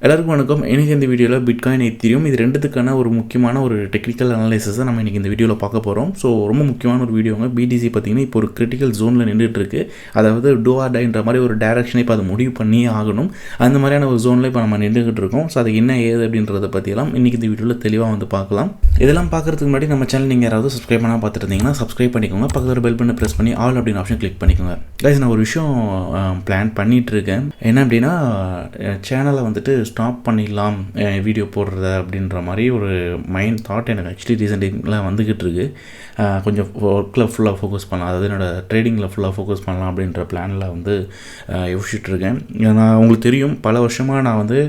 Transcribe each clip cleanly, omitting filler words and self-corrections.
எல்லாருக்கும் வணக்கம். இன்றைக்கி இந்த வீடியோவில் பிட்காயின், எத்தீரியம் இது ரெண்டுத்துக்கான ஒரு முக்கியமான ஒரு டெக்னிக்கல் அனலைசிஸை நம்ம இன்றைக்கி இந்த வீடியோவில் பார்க்க போகிறோம். ஸோ ரொம்ப முக்கியமான ஒரு வீடியோங்க. பிடிசி பார்த்திங்கன்னா இப்போ ஒரு கிரிட்டிக்கல் ஜோனில் நின்றுட்டுருக்கு. அதாவது டூ ஆர் டைன்ற மாதிரி ஒரு டேரக்ஷனை இப்போ அதை முடிவு பண்ணியே ஆகணும். அந்த மாதிரியான ஒரு ஜோனில் இப்போ நம்ம நின்றுக்கிட்டு இருக்கோம். ஸோ அது என்ன ஏது அப்படின்றத பற்றியெல்லாம் இன்றைக்கி இந்த வீடியோவில் தெளிவாக வந்து பார்க்கலாம். இதெல்லாம் பார்க்குறதுக்கு முன்னாடி நம்ம சேனல் நீங்கள் யாராவது சப்ஸ்கிரைப் பண்ணால் பார்த்துட்டு இருந்தீங்கன்னா சப்ஸ்கிரைப் பண்ணிக்கோங்க. பக்கத்தில் பெல் பண்ணி ப்ரெஸ் பண்ணி ஆல் அப்படின்னு ஆப்ஷன் கிளிக் பண்ணிக்கோங்க. கைஸ், நான் ஒரு விஷயம் பிளான் பண்ணிகிட்ருக்கேன். என்ன அப்படின்னா, சேனலை வந்துட்டு ஸ்டாப் பண்ணிடலாம் வீடியோ போடுறத அப்படின்ற மாதிரி ஒரு மைண்ட் தாட் எனக்கு ஆக்சுவலி ரீசெண்டாக வந்துக்கிட்டு இருக்குது. கொஞ்சம் ஒர்க்கில் ஃபுல்லாக ஃபோக்கஸ் பண்ணலாம், அதாவது என்னோடய ட்ரேடிங்கில் ஃபுல்லாக ஃபோக்கஸ் பண்ணலாம் அப்படின்ற பிளானில் வந்து யோசிச்சுட்ருக்கேன். நான் உங்களுக்கு தெரியும், பல வருஷமாக நான் வந்து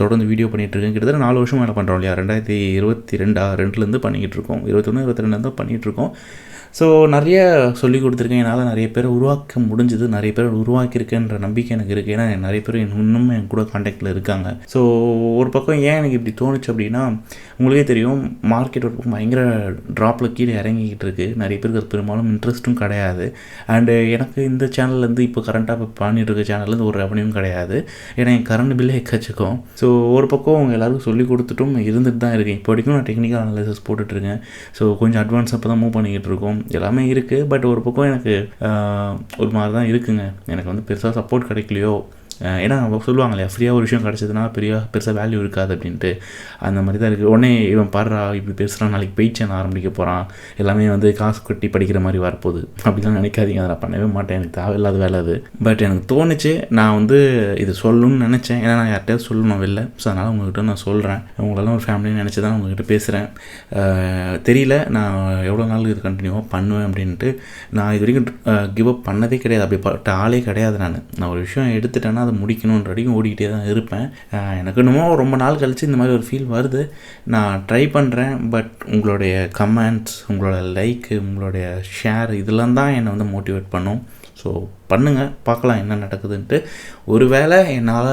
தொடர்ந்து வீடியோ பண்ணிகிட்ருக்கேன். கிட்டத்தட்ட 4 வருஷமாக என்ன பண்ணுறோம் இல்லையா, 2022 பண்ணிக்கிட்டு இருக்கோம். 21 22 தான் பண்ணிகிட்ருக்கோம். ஸோ நிறைய சொல்லிக் கொடுத்துருக்கேன். என்னால் நிறைய பேரை உருவாக்க முடிஞ்சது, நிறைய பேர் உருவாக்கியிருக்கேன்ற நம்பிக்கை எனக்கு இருக்குது. ஏன்னா நிறைய பேர் இன்னும் என் கூட கான்டாக்டில் இருக்காங்க. ஸோ ஒரு பக்கம் ஏன் எனக்கு இப்படி தோணுச்சு அப்படின்னா, உங்களுக்கே தெரியும், மார்க்கெட் ஒரு பக்கம் பயங்கர ட்ராப்பில் கீழே இறங்கிக்கிட்டு இருக்குது. நிறைய பேருக்கு அது பெரும்பாலும் இன்ட்ரெஸ்ட்டும் கிடையாது. அண்டு எனக்கு இந்த சேனல்லேருந்து இப்போ கரண்ட்டாக இப்போ பண்ணிட்டு இருக்க சேனல்லேருந்து ஒரு ரெவன்யூவும் கிடையாது. ஏன்னா என் கரண்ட் பில்லே எக்கச்சக்கும். ஸோ ஒரு பக்கம் அவங்க எல்லாருக்கும் சொல்லிக் கொடுத்துட்டும் இருந்துட்டு தான் இருக்கேன். இப்போ வரைக்கும் நான் டெக்னிக்கல் அனலைசிஸ் போட்டுட்ருக்கேன். ஸோ கொஞ்சம் அட்வான்ஸ் அப்போ தான் மூவ் பண்ணிக்கிட்டு இருக்கோம். எல்லாமே இருக்குது. பட் ஒரு பக்கம் எனக்கு ஒரு மாதிரி தான் இருக்குங்க. எனக்கு வந்து பெருசாக சப்போர்ட் கிடைக்கலையோ, ஏன்னா சொல்லுவாங்க இல்லையா, ஃப்ரீயாக ஒரு விஷயம் கிடச்சதுன்னா பெருசாக வேல்யூ இருக்காது அப்படின்ட்டு. அந்த மாதிரி தான் இருக்குது. உடனே இவன் பாடுறா இப்படி பேசுகிறான், நாளைக்கு பெய்ச்சேன் ஆரம்பிக்க போகிறான், எல்லாமே வந்து காசு கட்டி படிக்கிற மாதிரி வரப்போகுது அப்படிலாம் நினைக்காதீங்க. அதை நான் பண்ணவே மாட்டேன். எனக்கு தேவையில்லாத வேலை அது. பட் எனக்கு தோணுச்சு, நான் வந்து இது சொல்லணும்னு நினச்சேன். ஏன்னா நான் யார்கிட்டயாவது சொல்லணும் வெளில. ஸோ அதனால் உங்கள்கிட்ட நான் சொல்கிறேன். உங்களெல்லாம் ஒரு ஃபேமிலின்னு நினச்சி தான் உங்கள்கிட்ட பேசுகிறேன். தெரியல நான் எவ்வளோ நாள் இது கண்டினியூவாக பண்ணுவேன் அப்படின்ட்டு. நான் இது வரைக்கும் கிவ் அப் பண்ணதே கிடையாது. அப்படி பட்ட ஆளே கிடையாது. நான் ஒரு விஷயம் எடுத்துட்டேன்னா அதை முடிக்கணுன்ற வரைக்கும் ஓடிக்கிட்டே தான் இருப்பேன். எனக்கு இன்னமும் ரொம்ப நாள் கழித்து இந்த மாதிரி ஒரு ஃபீல் வருது. நான் ட்ரை பண்ணுறேன். பட் உங்களுடைய கமெண்ட்ஸ், உங்களோட லைக்கு, உங்களுடைய ஷேர் இதெல்லாம் தான் என்னை வந்து மோட்டிவேட் பண்ணும். ஸோ பண்ணுங்கள், பார்க்கலாம் என்ன நடக்குதுன்ட்டு. ஒரு வேளை என்னால்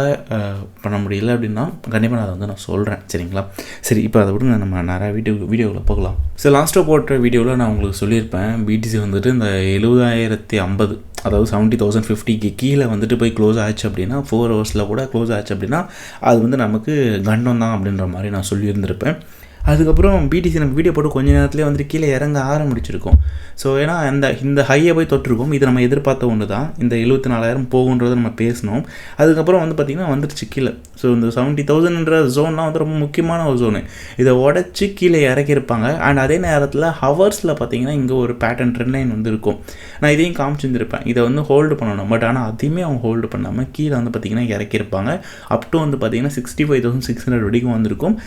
பண்ண முடியல அப்படின்னா கண்டிப்பாக நான் அதை வந்து நான் சொல்கிறேன். சரிங்களா? சரி, இப்போ அதை விட நம்ம நிறையா வீடியோவில் போகலாம். ஸோ லாஸ்ட்டாக போட்ட வீடியோவில் நான் உங்களுக்கு சொல்லியிருப்பேன், பிடிசி வந்துட்டு இந்த 70,050, அதாவது 70,050க்கு கீழே வந்துட்டு போய் க்ளோஸ் ஆச்சு அப்படின்னா, 4 ஹவர்ஸில் கூட க்ளோஸ் ஆச்சு அப்படின்னா அது வந்து நமக்கு கண்டம் தான் அப்படின்ற மாதிரி நான் சொல்லியிருந்திருப்பேன். அதுக்கப்புறம் பிடிசி நம்ம வீடியோ போட்டு கொஞ்சம் நேரத்துலேயே வந்துட்டு கீழே இறங்க ஆரம்பிச்சிருக்கோம். ஸோ ஏன்னா இந்த ஹையை போய் தொட்டிருக்கோம். இது நம்ம எதிர்பார்த்த ஒன்று தான். இந்த 74,000 போகுன்றதை நம்ம பேசணும். அதுக்கப்புறம் வந்து பார்த்திங்கன்னா வந்துருச்சு கீழே. ஸோ இந்த 70,000ன்ற ஜோன்லாம் வந்து ரொம்ப முக்கியமான ஒரு ஜோனு. இதை உடச்சி கீழே இறக்கியிருப்பாங்க. அண்ட் அதே நேரத்தில் ஹவர்ஸில் பார்த்திங்கன்னா இங்கே ஒரு பேட்டர்ன் ட்ரெண்ட் லைன் வந்து இருக்கும். நான் இதையும் காமிச்சிருந்திருப்பேன். இதை வந்து ஹோல்டு பண்ணணும். பட் ஆனால் அதையுமே அவங்க ஹோல்டு பண்ணாமல் கீழே வந்து பார்த்திங்கன்னா இறக்கியிருப்பாங்க. அப் டு வந்து பார்த்திங்கன்னா 65,600 வரைக்கும் வந்திருக்கும்.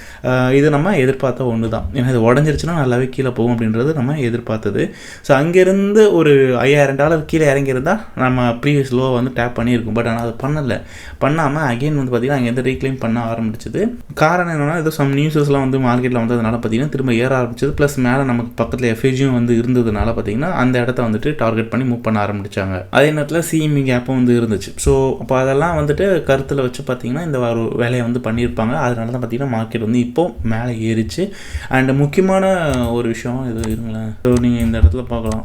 இது நம்ம எதிர்பார்த்த ஒன்று தான். ஏன்னா இது உடஞ்சிருச்சுன்னா நல்லாவே கீழே போகும் அப்படின்றது நம்ம எதிர்பார்த்தது. ஸோ அங்கேருந்து ஒரு $5,000 கீழே இறங்கியிருந்தால் நம்ம ப்ரீவியஸ் லோவை வந்து டேப் பண்ணியிருக்கோம். பட் ஆனால் அது பண்ணாமல் அகெயின் வந்து பார்த்திங்கன்னா அங்கேருந்து ரீக்ளைம் பண்ண ஆரம்பிச்சிது. காரணம் என்னென்னா, ஏதோ சம் நியூஸஸ்லாம் வந்து மார்க்கெட்டில் வந்ததுனால பார்த்திங்கன்னா திரும்ப ஏற ஆரம்பிச்சது. ப்ளஸ் மேலே நமக்கு பக்கத்தில் எஃப்ஏஜியும் வந்து இருந்ததுனால பார்த்திங்கன்னா அந்த இடத்த வந்துட்டு டார்கெட் பண்ணி மூவ் பண்ண ஆரம்பித்தாங்க. அதே நேரத்தில் சிஎம்இ கேப்பும் வந்து இருந்துச்சு. ஸோ அப்போ அதெல்லாம் வந்துட்டு கருத்தில் வச்சு பார்த்திங்கன்னா இந்த ஒரு வேலையை வந்து பண்ணியிருப்பாங்க. அதனால தான் பார்த்திங்கன்னா மார்க்கெட் வந்து இப்போது மேலே ஏறிச்சு. அண்ட் முக்கியமான ஒரு விஷயம் இது இருங்களேன். ஸோ நீங்கள் இந்த இடத்துல பார்க்கலாம்,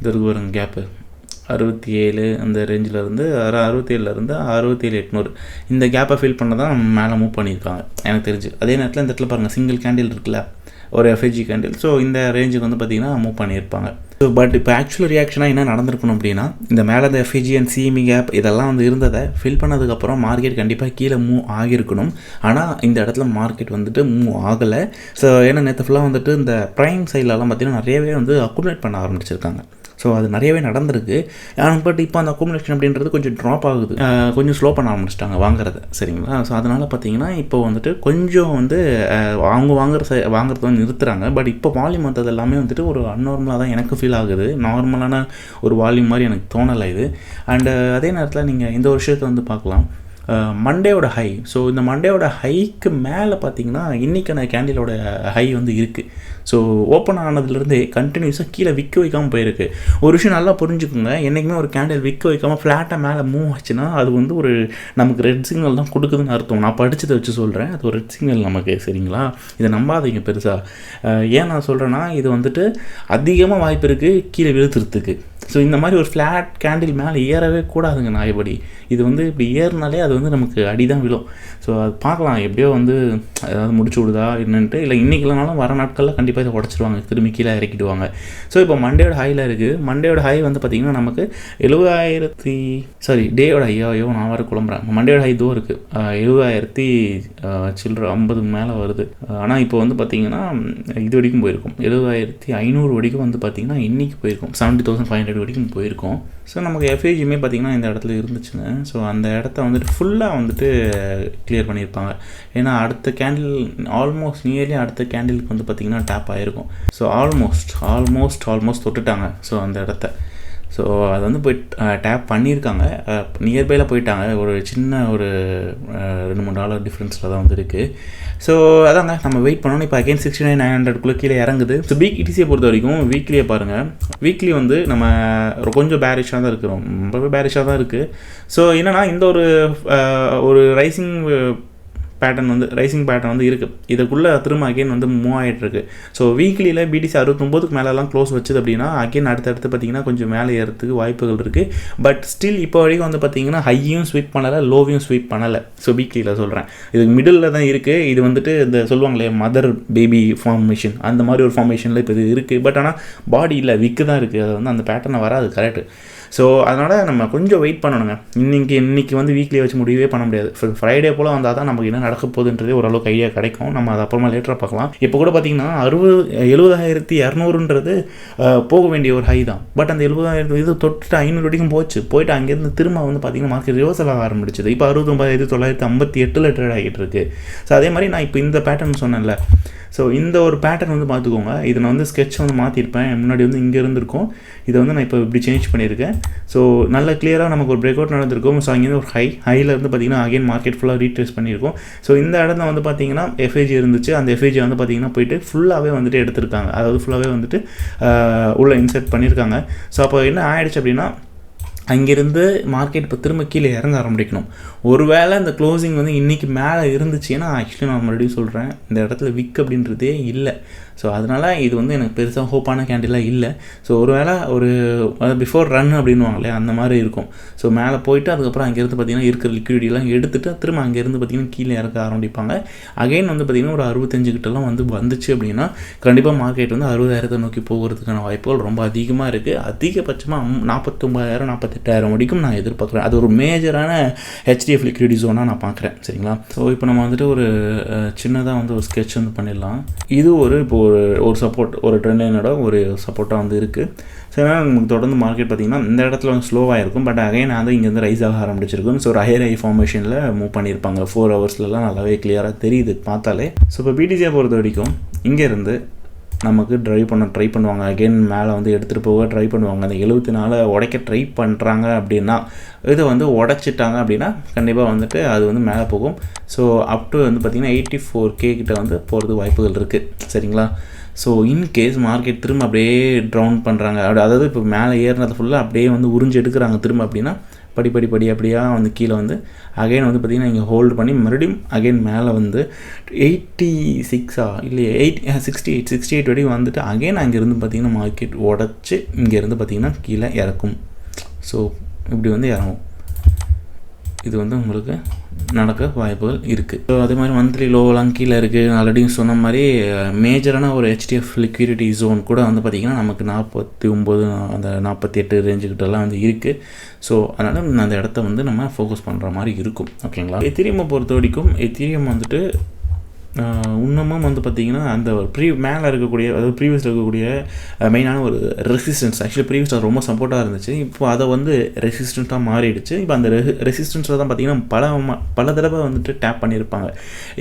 இதற்கு வருங்க கேப்பு 67 அந்த ரேஞ்சிலேருந்து 67லேருந்து 67,800 இந்த கேப்பை ஃபில் பண்ண தான் மேலே மூவ் பண்ணியிருக்காங்க எனக்கு தெரிஞ்சு. அதே நேரத்தில் இந்த இடத்துல பாருங்கள், சிங்கிள் கேண்டில் இருக்குல்ல, ஒரு எஃப்ஐஜி கேண்டில். ஸோ இந்த ரேஞ்சுக்கு வந்து பார்த்திங்கன்னா மூவ் பண்ணியிருப்பாங்க. ஸோ பட் இப்போ ஆக்சுவல் ரியாக்ஷனாக என்ன நடந்திருக்கணும் அப்படின்னா, இந்த மேலே இந்த எஃப்ஐஜி அண்ட் சிஎம்இ கேப் இதெல்லாம் வந்து இருந்ததை ஃபில் பண்ணதுக்கப்புறம் மார்க்கெட் கண்டிப்பாக கீழே மூவ் ஆகியிருக்கணும். ஆனால் இந்த இடத்துல மார்க்கெட் வந்துட்டு மூவ் ஆகலை. ஸோ ஏன்னா நேற்று ஃபுல்லாக வந்துட்டு இந்த ப்ரைம் சைட்லலாம் பார்த்திங்கன்னா நிறையவே வந்து அக்குமுலேட் பண்ண ஆரம்பிச்சிருக்காங்க. ஸோ அது நிறையவே நடந்திருக்கு. பட் இப்போ அந்த அக்குமுலேஷன் அப்படின்றது கொஞ்சம் ட்ராப் ஆகுது, கொஞ்சம் ஸ்லோ பண்ண ஆரம்பிச்சிட்டாங்க வாங்குறத. சரிங்களா? ஸோ அதனால் பார்த்திங்கன்னா இப்போ வந்துட்டு கொஞ்சம் வந்து அவங்க வாங்குறத வந்து நிறுத்துகிறாங்க. பட் இப்போ வால்யூம் வந்தது எல்லாமே வந்துட்டு ஒரு அன்நார்மலாக தான் எனக்கு ஃபீல் ஆகுது. நார்மலான ஒரு வால்யூம் மாதிரி எனக்கு தோணலை இது. அண்டு அதே நேரத்தில் நீங்கள் இந்த ஒரு விஷயத்தை வந்து பார்க்கலாம், மண்டேயோட ஹை. ஸோ இந்த மண்டேயோட ஹைக்கு மேலே பார்த்திங்கன்னா இன்றைக்கான கேண்டிலோட ஹை வந்து இருக்குது. ஸோ ஓப்பன் ஆனதுலேருந்தே கண்டினியூஸாக கீழே விற்க வைக்காமல் போயிருக்கு. ஒரு விஷயம் நல்லா புரிஞ்சுக்கோங்க, என்றைக்குமே ஒரு கேண்டில் விற்க வைக்காமல் ஃப்ளாட்டாக மேலே மூவ் ஆச்சுன்னா அது வந்து ஒரு நமக்கு ரெட் சிக்னல் தான் கொடுக்குதுன்னு அர்த்தம். நான் படித்ததை வச்சு சொல்கிறேன், அது ஒரு ரெட் சிக்னல் நமக்கு. சரிங்களா? இதை நம்பாதீங்க பெருசாக. ஏன் நான் சொல்கிறேன்னா, இது வந்துட்டு அதிகமாக வாய்ப்பு இருக்குது கீழே விழுத்துறதுக்கு. ஸோ இந்த மாதிரி ஒரு ஃப்ளாட் கேண்டில் மேலே ஏறவே கூடாதுங்க நாயபடி. இது வந்து இப்படி ஏறினாலே அது வந்து நமக்கு அடி தான் விழும். ஸோ அது பார்க்கலாம் எப்படியோ வந்து ஏதாவது முடிச்சு விடுதா என்னன்ட்டு. இல்லை இன்றைக்கி இல்லைனாலும் வர நாட்களில் கண்டிப்பாக இதை உடச்சிடுவாங்க, திரும்பி கீழே இறக்கிடுவாங்க. ஸோ இப்போ மண்டேயோட ஹையில் இருக்குது. மண்டேயோட ஹை வந்து பார்த்திங்கன்னா நமக்கு 70,000 டேயோட ஐயோ நான் வர குழம்புறேன். மண்டேயோட ஹை இதுவும் இருக்குது 70,000 சில்லற 50 மேலே வருது. ஆனால் இப்போ வந்து பார்த்திங்கன்னா இது வரைக்கும் போயிருக்கும் 70,500 வரைக்கும் வந்து பார்த்திங்கன்னா இன்றைக்கி போயிருக்கும் 70,500 வரைக்கும் போயிருக்கோம். ஸோ நமக்கு எஃப்ஏஜியுமே பார்த்திங்கன்னா இந்த இடத்துல இருந்துச்சுங்க. ஸோ அந்த இடத்த வந்துட்டு ஃபுல்லாக வந்துட்டு கிளியர் பண்ணியிருப்பாங்க. ஏன்னா அடுத்த கேண்டில் ஆல்மோஸ்ட் நியர்லி அடுத்த கேண்டிலுக்கு வந்து பார்த்திங்கன்னா டேப் ஆகிருக்கும். ஸோ ஆல்மோஸ்ட் தொட்டுட்டாங்க ஸோ அந்த இடத்த. ஸோ அது வந்து போய் டேப் பண்ணியிருக்காங்க, நியர்பையில் போயிட்டாங்க. ஒரு சின்ன ஒரு $2-3 டிஃப்ரென்ஸில் தான் வந்து இருக்குது. ஸோ அதாங்க நம்ம வெயிட் பண்ணணும். இப்போ அகைன் 69,900 கீழே இறங்குது. ஸோ பிடிசியை பொறுத்த வரைக்கும் வீக்லியை பாருங்கள். வீக்லி வந்து நம்ம கொஞ்சம் பேரிஷாக தான் இருக்கிறோம், ரொம்பவே பேரிஷாக தான் இருக்குது. ஸோ என்னென்னா இந்த ஒரு ரைசிங் பேட்டர்ன் வந்து இருக்குது. இதுக்குள்ளே திரும்ப அகெயின் வந்து மூவ் ஆகிட்டுருக்கு. ஸோ வீக்லியில் பிடிசி 69க்கு மேலெலாம் க்ளோஸ் வச்சுது அப்படின்னா அகெயின் அடுத்தடுத்து பார்த்திங்கன்னா கொஞ்சம் மேலே ஏறதுக்கு வாய்ப்புகள் இருக்குது. பட் ஸ்டில் இப்போ வரைக்கும் வந்து பார்த்திங்கன்னா ஹையும் ஸ்வீப் பண்ணலை, லோவையும் ஸ்வீப் பண்ணலை. ஸோ வீக்லியில் சொல்கிறேன், இது மிடில் தான் இருக்குது. இது வந்துட்டு இந்த சொல்லுவாங்களே மதர் பேபி ஃபார்மேஷன், அந்த மாதிரி ஒரு ஃபார்மேஷனில் இப்போ இது இருக்குது. பட் ஆனால் பாடி இல்லை, விக்கு தான் இருக்குது. அது வந்து அந்த பேட்டர்னை வராது கரெக்டு. ஸோ அதனால் நம்ம கொஞ்சம் வெயிட் பண்ணணுங்க. இன்றைக்கி வந்து வீக்லியை வச்சு முடியவே பண்ண முடியாது. ஃப்ரைடே போல் வந்தால் தான் நமக்கு என்ன நடக்க போகுதுன்றதே ஓரளவுக்கு ஐடியா கிடைக்கும். நம்ம அது அப்புறமா லேட்டராக பார்க்கலாம். இப்போ கூட பார்த்திங்கன்னா 70,200ன்றது போக வேண்டிய ஒரு ஹை தான். பட் அந்த 70,000 இது தொட்டு 500 வரைக்கும் போயிட்டு அங்கேருந்து திரும்ப வந்து பார்த்திங்கன்னா மார்க்கெட் ரிவர்சல் ஆக ஆரம்பிச்சிது. இப்போ 69,958 ட்ரேட் ஆகிட்டு இருக்குது. ஸோ அதே மாதிரி நான் இப்போ இந்த பேட்டர்ன் சொன்னேன்ல, ஸோ இந்த ஒரு பேட்டர்ன் வந்து பார்த்துக்கோங்க. இதை நான் வந்து ஸ்கெட்ச் வந்து மாற்றிருப்பேன். முன்னாடி வந்து இங்கே இருந்திருக்கும், இதை வந்து நான் இப்போ இப்படி சேஞ்ச் பண்ணியிருக்கேன். ஸோ நல்ல கிளியராக நமக்கு ஒரு பிரேக் அவுட் நடந்திருக்கும். ஸோ அங்கேருந்து ஒரு ஹையில் இருந்து பார்த்திங்கன்னா அகைன் மார்க்கெட் ஃபுல்லாக ரீட்ரேஸ் பண்ணியிருக்கோம். ஸோ இந்த இடத்துல வந்து பார்த்திங்கன்னா எஃப்ஏஜி இருந்துச்சு. அந்த எஃப்ஏஜி வந்து பார்த்திங்கன்னா போயிட்டு ஃபுல்லாகவே வந்துட்டு எடுத்திருக்காங்க. அதாவது ஃபுல்லாகவே வந்துட்டு உள்ளே இன்செர்ட் பண்ணியிருக்காங்க. ஸோ அப்போ என்ன ஆகிடுச்சு அப்படின்னா அங்கேருந்து மார்க்கெட் இப்போ திரும்ப கீழே இறங்க ஆரம்பிக்கணும். ஒருவேளை இந்த க்ளோசிங் வந்து இன்றைக்கி மேலே இருந்துச்சுன்னா ஆக்சுவலி நான் மறுபடியும் சொல்கிறேன், இந்த இடத்துல விக் அப்படின்றதே இல்லை. ஸோ அதனால் இது வந்து எனக்கு பெருசாக ஹோப்பான கேண்டிலாக இல்லை. ஸோ ஒருவேளை ஒரு பிஃபோர் ரன் அப்படின்வாங்களே அந்த மாதிரி இருக்கும். ஸோ மேலே போயிட்டு அதுக்கப்புறம் அங்கேருந்து பார்த்திங்கன்னா இருக்கிற லிக்விடிட்டிலாம் எடுத்துகிட்டு திரும்ப அங்கேருந்து பார்த்திங்கன்னா கீழே இறக்க ஆரம்பிப்பாங்க. அகைன் வந்து பார்த்திங்கன்னா ஒரு 65 கிட்டலாம் வந்துச்சு அப்படின்னா கண்டிப்பாக மார்க்கெட் வந்து 60,000 நோக்கி போகிறதுக்கான வாய்ப்புகள் ரொம்ப அதிகமாக இருக்குது. அதிகபட்சமாக 49,000 48,000 வரைக்கும் நான் எதிர்பார்க்குறேன். அது ஒரு மேஜரான HDF லிக்விடிட்டி ஜோனாக நான் பார்க்குறேன். சரிங்களா? ஸோ இப்போ நம்ம வந்துட்டு ஒரு சின்னதாக வந்து ஒரு ஸ்கெட்ச் வந்து பண்ணிடலாம். இது இப்போ ஒரு சப்போர்ட், ஒரு ட்ரெண்ட் லைனோட ஒரு சப்போர்ட்டாக வந்து இருக்குது. ஸோ நமக்கு தொடர்ந்து மார்க்கெட் பார்த்திங்கன்னா இந்த இடத்துல வந்து ஸ்லோவாக இருக்கும். பட் அகைன் வந்து இங்கேருந்து ரைஸ் ஆக ஆரம்பிச்சிருக்கும். ஸோ ஒரு ஹையர் ஹை ஃபார்மேஷனில் மூவ் பண்ணியிருப்பாங்க. 4 ஹவர்ஸ்லாம் நல்லாவே கிளியராக தெரியுது பார்த்தாலே. ஸோ இப்போ பிடிசியை பொறுத்த வரைக்கும் இங்கேருந்து நமக்கு ட்ரை பண்ணுவாங்க. அகெயின் மேலே வந்து எடுத்துகிட்டு போக ட்ரை பண்ணுவாங்க. அந்த 74 உடைக்க ட்ரை பண்ணுறாங்க அப்படின்னா, இதை வந்து உடைச்சிட்டாங்க அப்படின்னா கண்டிப்பாக வந்துட்டு அது வந்து மேலே போகும். ஸோ அப் டு வந்து பார்த்திங்கன்னா 84K கிட்ட வந்து போகிறது வாய்ப்புகள் இருக்குது. சரிங்களா? ஸோ இன்கேஸ் மார்க்கெட் திரும்ப அப்படியே ட்ரவுன் பண்ணுறாங்க, அதாவது இப்போ மேலே ஏறினது ஃபுல்லாக அப்படியே வந்து உறிஞ்சு எடுக்கிறாங்க திரும்ப அப்படின்னா படி அப்படியாக வந்து கீழே வந்து அகைன் வந்து பார்த்திங்கன்னா இங்கே ஹோல்டு பண்ணி மறுபடியும் அகைன் மேலே வந்து 86 இல்லை 68 வரைக்கும் வந்துட்டு அகைன் அங்கேருந்து பார்த்திங்கன்னா மார்க்கெட் உடச்சி இங்கேருந்து பார்த்திங்கன்னா கீழே இறக்கும். ஸோ இப்படி வந்து இறங்கும். இது வந்து உங்களுக்கு நடக்க வாய்ப்புகள் இருக்குது. ஸோ அதே மாதிரி மந்த்லி லோவெலாம் கீழே இருக்குது. ஆல்ரெடி சொன்ன மாதிரி மேஜரான ஒரு HDF லிக்விடிட்டி ஜோன் கூட வந்து பார்த்திங்கன்னா நமக்கு 49 அந்த 48 ரேஞ்சுக்கிட்டலாம் வந்து இருக்குது. ஸோ அதனால் அந்த இடத்த வந்து நம்ம ஃபோக்கஸ் பண்ணுற மாதிரி இருக்கும். ஓகேங்களா? எத்திரியமை பொறுத்த வரைக்கும் எத்திரியம் வந்துட்டு இன்னமும் வந்து பார்த்திங்கன்னா அந்த மேலே இருக்கக்கூடிய, அதாவது ப்ரீவியஸில் இருக்கக்கூடிய மெயினான ஒரு ரெசிஸ்டன்ஸ், ஆக்சுவலி ப்ரீவியஸில் ரொம்ப சப்போர்ட்டாக இருந்துச்சு. இப்போ அதை வந்து ரெசிஸ்டண்ட்டாக மாறிடுச்சு. இப்போ அந்த ரெசிஸ்டன்ஸில் தான் பார்த்திங்கன்னா பல தடவை வந்துட்டு டேப் பண்ணியிருப்பாங்க.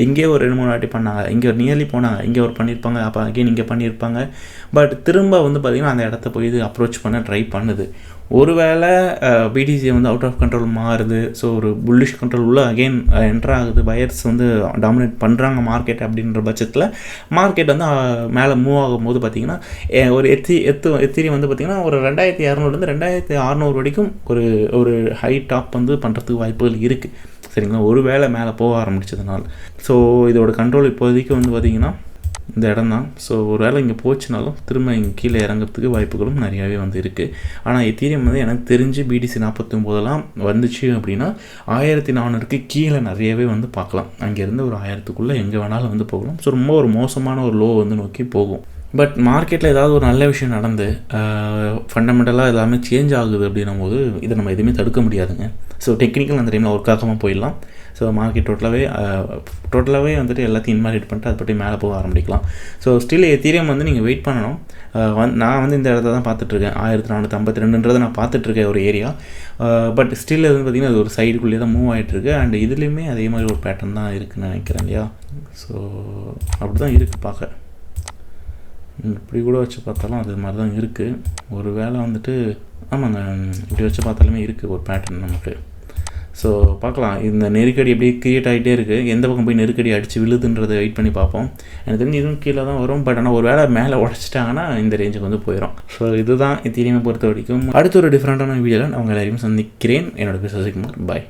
இங்கே ஒரு 2-3 வாட்டி பண்ணாங்க, இங்கே ஒரு நியர்லி போனாங்க, இங்கே ஒரு பண்ணியிருப்பாங்க, அப்போ அகெயின் இங்கே பண்ணியிருப்பாங்க. பட் திரும்ப வந்து பார்த்திங்கன்னா அந்த இடத்த போய் இது அப்ரோச் பண்ண ட்ரை பண்ணுது. ஒருவேளை பிடிசி வந்து அவுட் ஆஃப் கண்ட்ரோல் மாறுது, ஸோ ஒரு புல்லிஷ் கண்ட்ரோல் உள்ள அகெயின் என்ட்ரு ஆகுது, பயர்ஸ் வந்து டாமினேட் பண்ணுறாங்க மார்க்கெட் அப்படின்ற பட்சத்தில் மார்க்கெட் வந்து மேலே மூவ் ஆகும்போது பார்த்திங்கன்னா ஒரு எத்திரி வந்து பார்த்திங்கன்னா ஒரு 2200 2600 வரைக்கும் ஒரு ஹை டாப் வந்து பண்ணுறதுக்கு வாய்ப்புகள் இருக்குது. சரிங்களா? ஒரு வேளை மேலே போக ஆரம்பிச்சதுனால. ஸோ இதோட கண்ட்ரோல் இப்போதைக்கு வந்து பார்த்திங்கன்னா இந்த இடம் தான். ஸோ ஒரு வேளை இங்கே போச்சுனாலும் திரும்ப இங்கே கீழே இறங்கிறதுக்கு வாய்ப்புகளும் நிறையாவே வந்து இருக்குது. ஆனால் எத்தீரியம் வந்து எனக்கு தெரிஞ்சு BTC 49 வந்துச்சு அப்படின்னா 1400க்கு கீழே நிறையவே வந்து பார்க்கலாம். அங்கேருந்து ஒரு 1000க்குள்ளே எங்கே வேணாலும் வந்து போகலாம். ஸோ ரொம்ப ஒரு மோசமான ஒரு லோ வந்து நோக்கி போகும். பட் மார்க்கெட்டில் ஏதாவது ஒரு நல்ல விஷயம் நடந்து ஃபண்டமெண்டலாக எல்லாமே சேஞ்ச் ஆகுது அப்படின்னும் போது இதை நம்ம எதுவுமே தடுக்க முடியாதுங்க. ஸோ டெக்னிக்கல் அந்த டைமில் ஒர்க் ஆகாமல் போயிடலாம். ஸோ மார்க்கெட் டோட்டலாகவே வந்துட்டு எல்லாத்தையும் இன்வாலிட் பண்ணிட்டு அதை பற்றி மேலே போக ஆரம்பிக்கலாம். ஸோ ஸ்டில் எத்தீரியம் வந்து நீங்கள் வெயிட் பண்ணணும். நான் வந்து இந்த இடத்த தான் பார்த்துட்ருக்கேன். 1452 நான் பார்த்துட்ருக்கேன் ஒரு ஏரியா. பட் ஸ்டில் வந்து பார்த்திங்கன்னா அது ஒரு சைடுக்குள்ளேயே தான் மூவ் ஆகிட்டுருக்கு. அண்ட் இதுலேயுமே அதே மாதிரி ஒரு பேட்டர்ன் தான் இருக்குதுன்னு நினைக்கிறேன் இல்லையா. ஸோ அப்படி தான் இருக்குது பார்க்க. இப்படி கூட வச்சு பார்த்தாலும் அது மாதிரி தான் இருக்குது. ஒரு வேளை வந்துட்டு ஆமாங்க, இப்படி வச்சு பார்த்தாலுமே இருக்குது ஒரு பேட்டர்ன் நமக்கு. ஸோ பார்க்கலாம், இந்த நெருக்கடி எப்படி க்ரியேட் ஆகிட்டே இருக்குது. எந்த பக்கம் போய் நெருக்கடி அடித்து விழுதுன்றதை வெயிட் பண்ணி பார்ப்போம். எனக்கு தெரிஞ்சு இதுவும் கீழே தான் வரும். பட் ஆனால் ஒரு வேளை மேலே உடச்சிட்டாங்கன்னா இந்த ரேஞ்சுக்கு வந்து போயிடும். ஸோ இதுதான் எத்தீரியமை பொறுத்த வரைக்கும். அடுத்த ஒரு டிஃப்ரெண்ட்டான வீடியோவில் நான் உங்கள் எல்லாரையும் சந்திக்கிறேன். என்னோட பேர் சசிகுமார். பாய்.